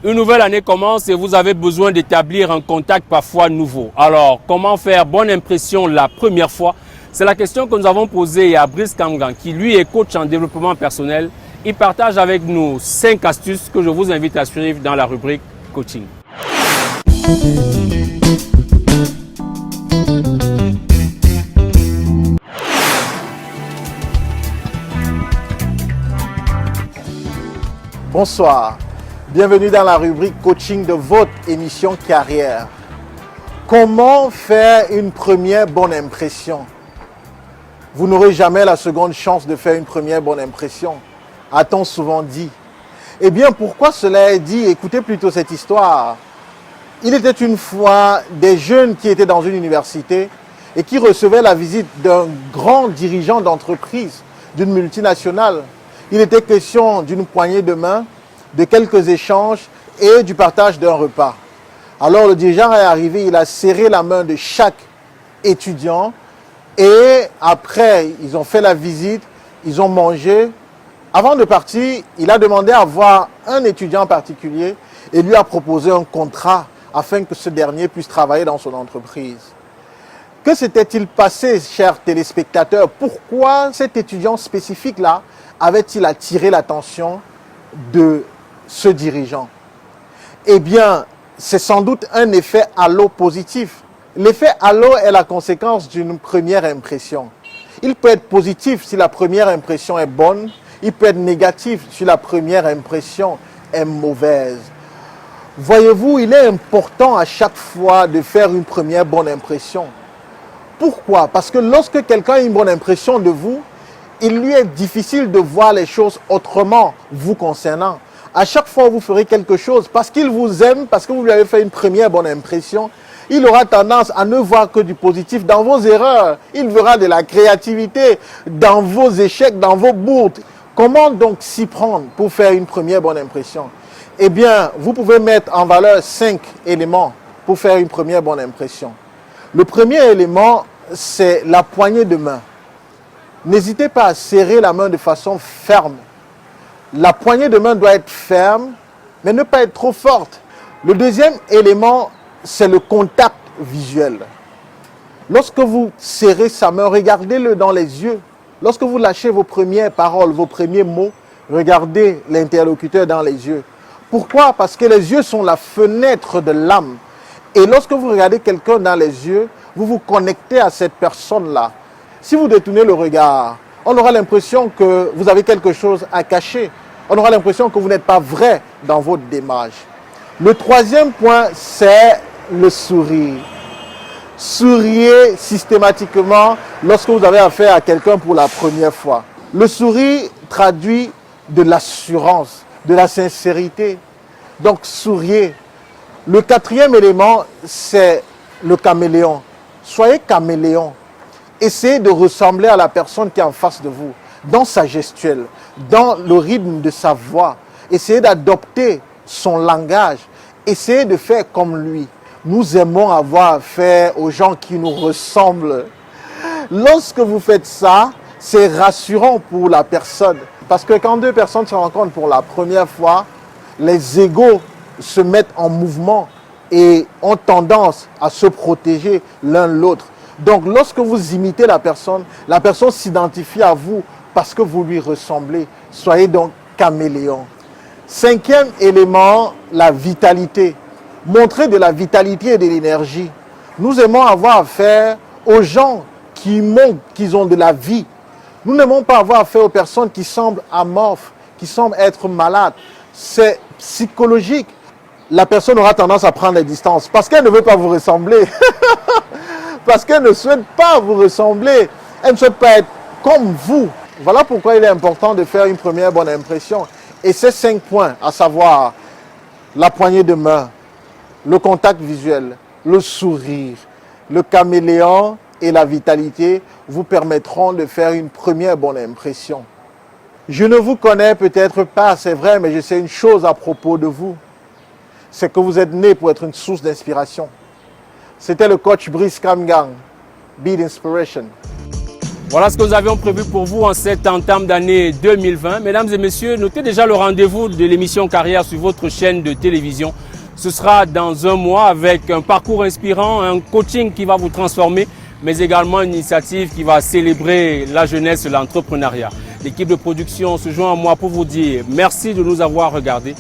Une nouvelle année commence et vous avez besoin d'établir un contact parfois nouveau. Alors, comment faire bonne impression la première fois? C'est la question que nous avons posée à Brice Kamgang, qui lui est coach en développement personnel. Il partage avec nous 5 astuces que je vous invite à suivre dans la rubrique coaching. Bonsoir, bienvenue dans la rubrique coaching de votre émission carrière. Comment faire une première bonne impression? Vous n'aurez jamais la seconde chance de faire une première bonne impression, a-t-on souvent dit. Eh bien, pourquoi cela est dit? Écoutez plutôt cette histoire. Il était une fois des jeunes qui étaient dans une université et qui recevaient la visite d'un grand dirigeant d'entreprise, d'une multinationale. Il était question d'une poignée de main, de quelques échanges et du partage d'un repas. Alors le dirigeant est arrivé, il a serré la main de chaque étudiant et après ils ont fait la visite, ils ont mangé. Avant de partir, il a demandé à voir un étudiant en particulier et lui a proposé un contrat afin que ce dernier puisse travailler dans son entreprise. Que s'était-il passé, chers téléspectateurs? Pourquoi cet étudiant spécifique-là avait-il attiré l'attention de ce dirigeant? Eh bien, c'est sans doute un effet halo positif. L'effet halo est la conséquence d'une première impression. Il peut être positif si la première impression est bonne, il peut être négatif si la première impression est mauvaise. Voyez-vous, il est important à chaque fois de faire une première bonne impression. Pourquoi? Parce que lorsque quelqu'un a une bonne impression de vous, il lui est difficile de voir les choses autrement vous concernant. À chaque fois où vous ferez quelque chose, parce qu'il vous aime, parce que vous lui avez fait une première bonne impression, il aura tendance à ne voir que du positif dans vos erreurs. Il verra de la créativité dans vos échecs, dans vos bourdes. Comment donc s'y prendre pour faire une première bonne impression? Eh bien, vous pouvez mettre en valeur 5 éléments pour faire une première bonne impression. Le premier élément, c'est la poignée de main. N'hésitez pas à serrer la main de façon ferme. La poignée de main doit être ferme, mais ne pas être trop forte. Le deuxième élément, c'est le contact visuel. Lorsque vous serrez sa main, regardez-le dans les yeux. Lorsque vous lâchez vos premières paroles, vos premiers mots, regardez l'interlocuteur dans les yeux. Pourquoi? Parce que les yeux sont la fenêtre de l'âme. Et lorsque vous regardez quelqu'un dans les yeux, vous vous connectez à cette personne-là. Si vous détournez le regard, on aura l'impression que vous avez quelque chose à cacher. On aura l'impression que vous n'êtes pas vrai dans votre démarche. Le troisième point, c'est le sourire. Souriez systématiquement lorsque vous avez affaire à quelqu'un pour la première fois. Le sourire traduit de l'assurance, de la sincérité. Donc souriez. Le quatrième élément, c'est le caméléon. Soyez caméléon. Essayez de ressembler à la personne qui est en face de vous, dans sa gestuelle, dans le rythme de sa voix. Essayez d'adopter son langage. Essayez de faire comme lui. Nous aimons avoir affaire aux gens qui nous ressemblent. Lorsque vous faites ça, c'est rassurant pour la personne. Parce que quand deux personnes se rencontrent pour la première fois, les égos se mettent en mouvement et ont tendance à se protéger l'un l'autre. Donc, lorsque vous imitez la personne s'identifie à vous parce que vous lui ressemblez. Soyez donc caméléon. Cinquième élément, la vitalité. Montrez de la vitalité et de l'énergie. Nous aimons avoir affaire aux gens qui montrent qu'ils ont de la vie. Nous n'aimons pas avoir affaire aux personnes qui semblent amorphes, qui semblent être malades. C'est psychologique. La personne aura tendance à prendre les distances parce qu'elle ne veut pas vous ressembler. Parce qu'elle ne souhaite pas vous ressembler. Elle ne souhaite pas être comme vous. Voilà pourquoi il est important de faire une première bonne impression. Et ces 5 points, à savoir la poignée de main, le contact visuel, le sourire, le caméléon et la vitalité, vous permettront de faire une première bonne impression. Je ne vous connais peut-être pas, c'est vrai, mais je sais une chose à propos de vous. C'est que vous êtes né pour être une source d'inspiration. C'était le coach Brice Kamgang. Be the inspiration. Voilà ce que nous avions prévu pour vous en cette entame d'année 2020. Mesdames et messieurs, notez déjà le rendez-vous de l'émission Carrière sur votre chaîne de télévision. Ce sera dans un mois avec un parcours inspirant, un coaching qui va vous transformer, mais également une initiative qui va célébrer la jeunesse et l'entrepreneuriat. L'équipe de production se joint à moi pour vous dire merci de nous avoir regardés.